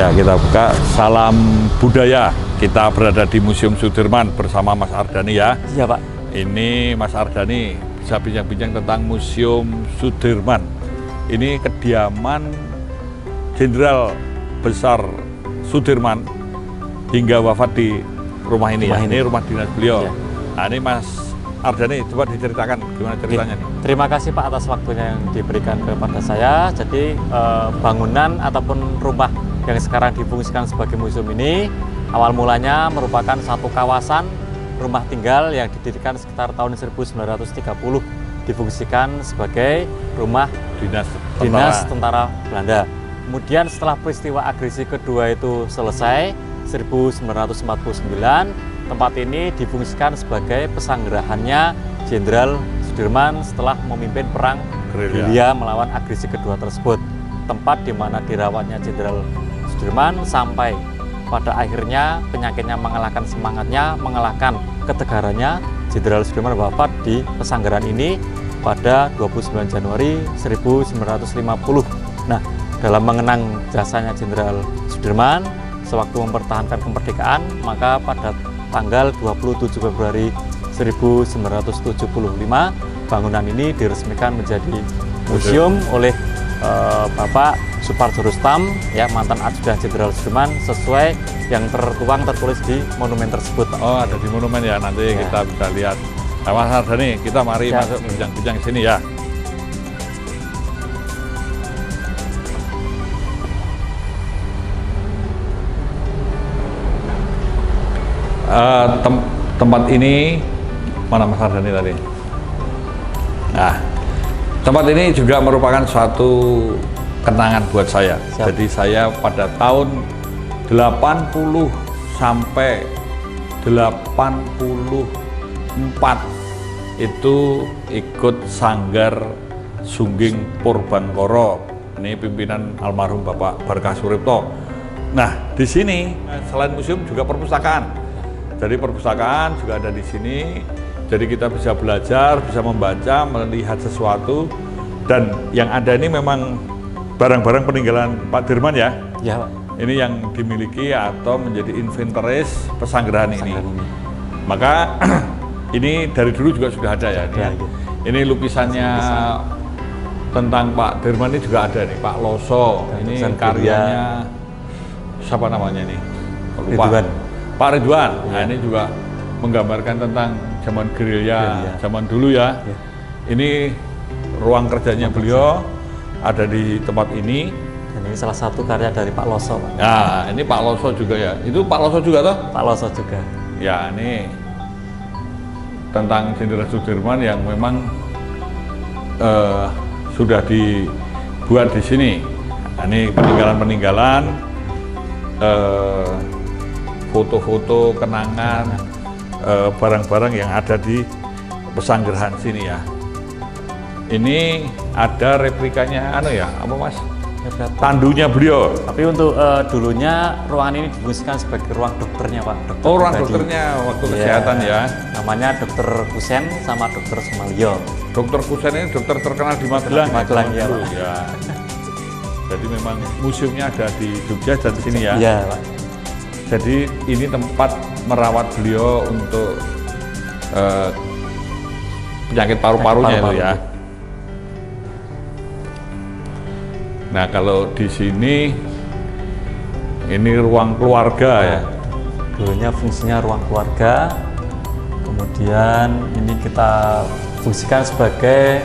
Ya, kita buka. Salam budaya. Kita berada di Museum Sudirman bersama Mas Ardhani ya. Iya Pak. Ini Mas Ardhani bisa bincang-bincang tentang Museum Sudirman. Ini kediaman Jenderal Besar Sudirman hingga wafat di rumah ini ya. Ini rumah dinas beliau. Ya. Nah, ini Mas Ardhani, coba diceritakan gimana ceritanya nih. Terima kasih Pak atas waktunya yang diberikan kepada saya. Jadi bangunan ataupun rumah yang sekarang difungsikan sebagai museum ini awal mulanya merupakan satu kawasan rumah tinggal yang didirikan sekitar tahun 1930, difungsikan sebagai rumah dinas tentara Belanda. Kemudian setelah peristiwa agresi kedua itu selesai 1949, tempat ini difungsikan sebagai pesanggerahannya Jenderal Sudirman setelah memimpin perang gerilya melawan agresi kedua tersebut. Tempat di mana dirawatnya Jenderal Sudirman sampai pada akhirnya penyakitnya mengalahkan semangatnya, mengalahkan ketegarannya. Jenderal Sudirman wafat di pesanggerahan ini pada 29 Januari 1950. Nah, dalam mengenang jasanya Jenderal Sudirman sewaktu mempertahankan kemerdekaan, maka pada tanggal 27 Februari 1975 bangunan ini diresmikan menjadi museum oleh Bapak Suparjo Rustam, ya, mantan Adjudan Jenderal Sudirman, sesuai yang tertulis di monumen tersebut. Oh, ada di monumen ya, nanti ya, kita bisa lihat. Nah, Mas Ardhani, kita mari masuk bincang-bincang sini ya. Tempat ini mana Mas Ardhani tadi? Nah, tempat ini juga merupakan suatu kenangan buat saya. Siap. Jadi saya pada tahun 80 sampai 84 itu ikut Sanggar Sungging Purbankara. Ini pimpinan almarhum Bapak Barkah Suripto. Nah, di sini selain museum juga perpustakaan. Jadi perpustakaan juga ada di sini. Jadi kita bisa belajar, bisa membaca, melihat sesuatu. Dan yang ada ini memang barang-barang peninggalan Pak Dirman ya? Ya Pak. Ini yang dimiliki atau menjadi inventaris pesanggerahan ini. Maka ini dari dulu juga sudah ada ya? Ini lukisannya tentang Pak Dirman ini juga ada nih, Pak Loso. Ini karyanya siapa namanya ini? Lupa. Ridwan. Pak Ridwan. Nah, ini juga menggambarkan tentang zaman gerilya, zaman dulu ya. Ini ruang kerjanya beliau ada di tempat ini. Dan ini salah satu karya dari Pak Loso, Pak. Nah, ini Pak Loso juga ya. Itu Pak Loso juga toh? Pak Loso juga. Ya, ini tentang Jenderal Sudirman yang memang sudah dibuat di sini. Nah, ini peninggalan-peninggalan, foto-foto, kenangan, barang-barang yang ada di pesanggerahan sini ya. Ini ada replikanya, apa Mas? Tandunya beliau. Tapi untuk dulunya ruangan ini difungsikan sebagai ruang dokternya Pak. Ruang dokternya waktu kesehatan ya. Namanya Dokter Kusen sama Dokter Sumalyo. Dokter Kusen ini dokter terkenal di Magelang. Ya, Pak. Ya. Jadi memang museumnya ada di Jogja dan di sini ya. Iya Pak. Jadi ini tempat merawat beliau untuk penyakit paru-parunya itu ya. Nah, kalau di sini ini ruang keluarga ya. Dulunya fungsinya ruang keluarga. Kemudian ini kita fungsikan sebagai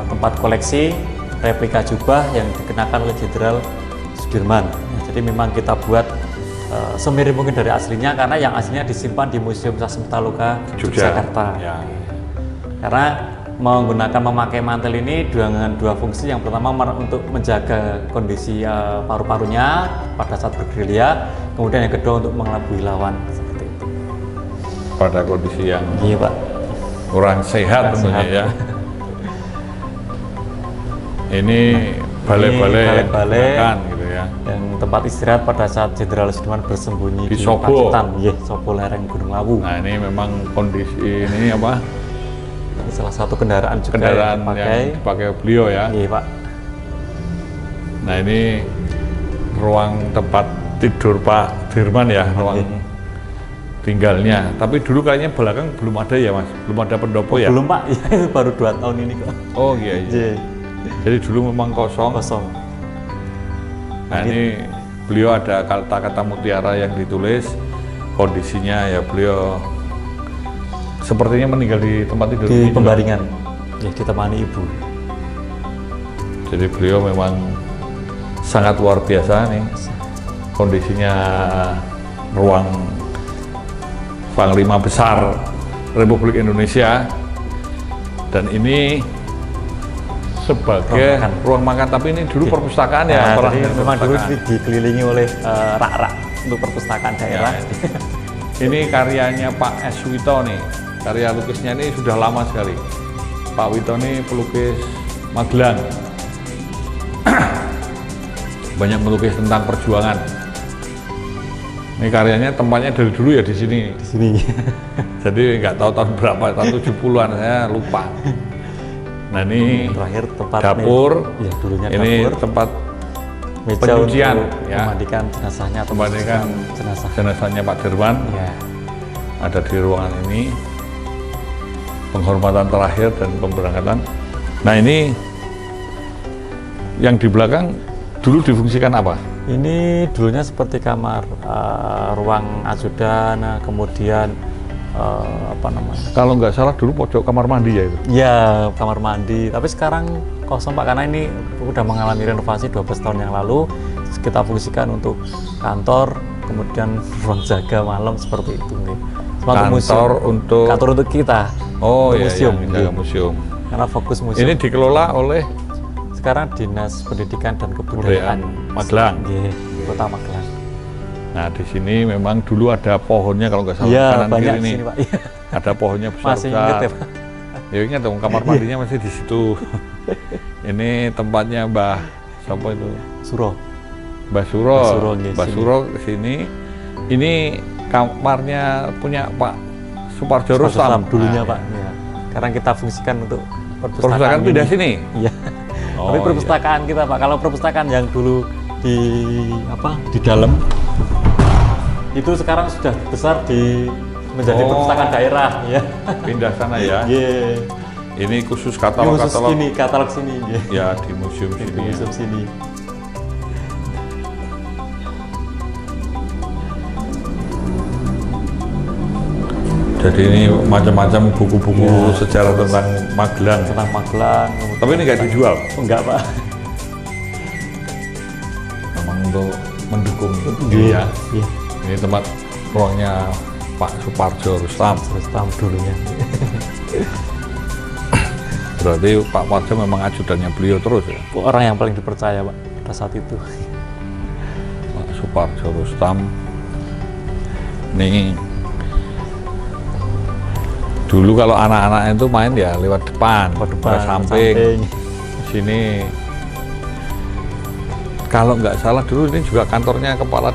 tempat koleksi replika jubah yang dikenakan oleh Jenderal Sudirman. Nah, jadi memang kita buat semirip mungkin dari aslinya, karena yang aslinya disimpan di Museum Sastra Metaloka Yogyakarta. Ya. Karena memakai mantel ini dengan dua fungsi. Yang pertama untuk menjaga kondisi paru-parunya pada saat bergerilya, kemudian yang kedua untuk mengelabui lawan seperti itu. Pada kondisi yang Pak, kurang sehat tentunya ya. Ini balai-balai gitu ya. Yang tempat istirahat pada saat Jenderal Sudirman bersembunyi di Sobo. Sobo lereng Gunung Lawu. Nah, ini memang kondisi ini apa? Ini salah satu kendaraan juga yang dipakai beliau ya. Iya Pak. Nah, ini ruang tempat tidur Pak Dirman ya, ruang tinggalnya. Tapi dulu kayaknya belakang belum ada ya Mas, belum ada pendopo ya? Belum Pak, ya, itu baru 2 tahun ini kok. Oh iya, iya. Jadi dulu memang kosong. Nah ini beliau ada kata-kata mutiara yang ditulis, kondisinya ya beliau sepertinya meninggal di tempat tidur di Pembaringan, ya ditemani ibu. Jadi beliau memang sangat luar biasa nih kondisinya, ruang Panglima Besar Republik Indonesia, dan ini sebagai ruang makan, tapi ini dulu perpustakaan ya. Nah, jadi memang dulu dikelilingi oleh rak-rak untuk perpustakaan daerah. Ya, ini karyanya Pak S. Wito nih, karya lukisnya ini sudah lama sekali. Pak Wito ini pelukis Magelang, banyak melukis tentang perjuangan. Ini karyanya tempatnya dari dulu ya di sini. Di sini. Jadi nggak tahu tahun berapa, tahun 70-an saya lupa. Nah ini terakhir tempat dapur. Ya, dulunya ini dapur. tempat Meja pencucian ya. Memandikan jenazahnya atau memandikan jenazahnya Pak Dirman. Ya. Ada di ruangan ini. Penghormatan terakhir dan pemberangkatan. Nah ini yang di belakang dulu difungsikan apa? Ini dulunya seperti kamar, ruang ajudan, kemudian apa namanya? Kalau nggak salah dulu pojok kamar mandi ya itu? Ya, kamar mandi. Tapi sekarang kosong Pak, karena ini udah mengalami renovasi 12 tahun yang lalu. Kita fungsikan untuk kantor, kemudian ruang jaga malam seperti itu nih. Kantor untuk kita. Oh iya, museum. Jaga museum. Karena fokus museum. Ini dikelola oleh sekarang Dinas Pendidikan dan Kebudayaan Magelang, Kota Magelang. Nah di sini memang dulu ada pohonnya kalau nggak salah, ya, kanan banyak kiri ini sini, Pak. ada pohonnya besar. Masih ingat ya Pak? Ya ingat dong, kamar mandinya masih di situ. Ini tempatnya Mbah siapa itu? Suro. Mbah Suro. Mbah Suro kesini. Ini kamarnya punya Pak Suparjo Rustam dulunya Pak. Ya. Sekarang kita fungsikan untuk perpustakaan pindah sini. Iya. Oh, tapi perpustakaan kita Pak, kalau perpustakaan yang dulu di dalam itu sekarang sudah besar menjadi perpustakaan daerah ya. Pindah sana ya. Yeah. Ini khusus katalog sini. Ya di museum di sini. Museum sini. Jadi ini macam-macam buku-buku sejarah tentang Magelang. Tentang Magelang. Tapi ini nggak dijual? Enggak Pak. Memang untuk mendukung dia. Ini tempat ruangnya Pak Suparjo Rustam. Dulunya. Berarti Pak Parjo memang ajudannya beliau terus ya? Orang yang paling dipercaya Pak pada saat itu. Pak Suparjo Rustam. Nih. Dulu kalau anak-anak itu main ya lewat depan, samping. Sini. Kalau nggak salah dulu ini juga kantornya Kepala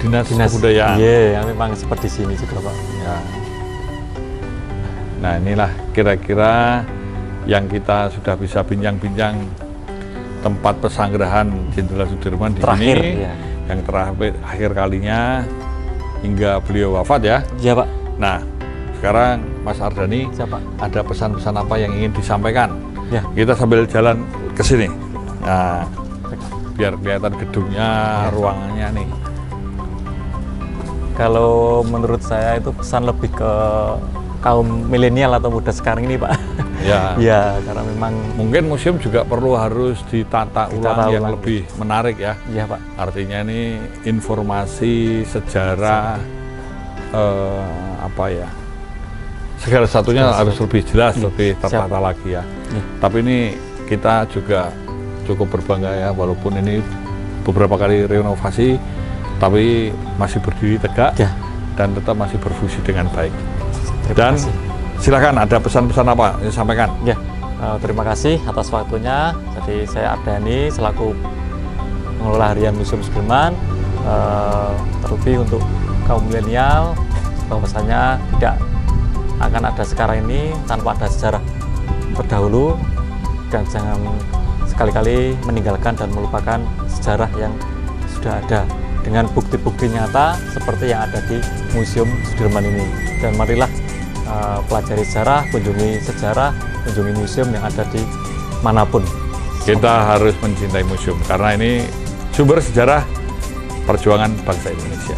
Dinas Kebudayaan. Iya, yang memang seperti sini juga Pak. Ya. Nah inilah kira-kira yang kita sudah bisa bincang-bincang tempat pesanggrahan Jenderal Sudirman di terakhir, sini. Ya. Yang terakhir kalinya hingga beliau wafat ya. Iya Pak. Nah sekarang Mas Ardhani, ada pesan-pesan apa yang ingin disampaikan? Ya. Kita sambil jalan ke sini. Nah, biar kelihatan gedungnya, ruangannya nih. Kalau menurut saya itu pesan lebih ke kaum milenial atau muda sekarang ini Pak. Ya. Ya, karena memang mungkin museum juga perlu harus ditata ulang yang lebih menarik ya. Iya Pak. Artinya ini informasi, sejarah, segala satunya harus lebih jelas, lebih tertata lagi ya. Tapi ini kita juga cukup berbangga ya, walaupun ini beberapa kali renovasi, tapi masih berdiri tegak dan tetap masih berfungsi dengan baik. Dan silakan, ada pesan-pesan apa yang disampaikan? Ya, terima kasih atas waktunya. Jadi saya Ardhani selaku pengelola harian Museum Sudirman, terlebih untuk kaum milenial, bahwasanya tidak akan ada sekarang ini tanpa ada sejarah terdahulu, dan jangan sekali-kali meninggalkan dan melupakan sejarah yang sudah ada dengan bukti-bukti nyata seperti yang ada di Museum Sudirman ini. Dan marilah pelajari sejarah, kunjungi museum yang ada di manapun. Kita harus mencintai museum karena ini sumber sejarah perjuangan bangsa Indonesia.